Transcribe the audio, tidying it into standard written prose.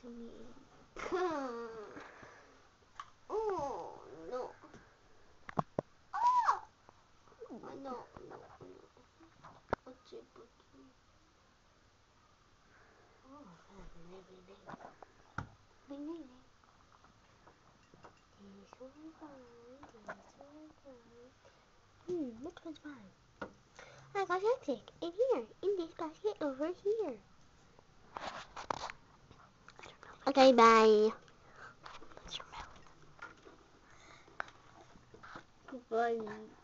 to me. Oh, no. Oh! No. What's it, Bookie? Oh, which one's mine? I got lipstick in here, in this basket over here. Okay, bye. What's your mouth? Bye.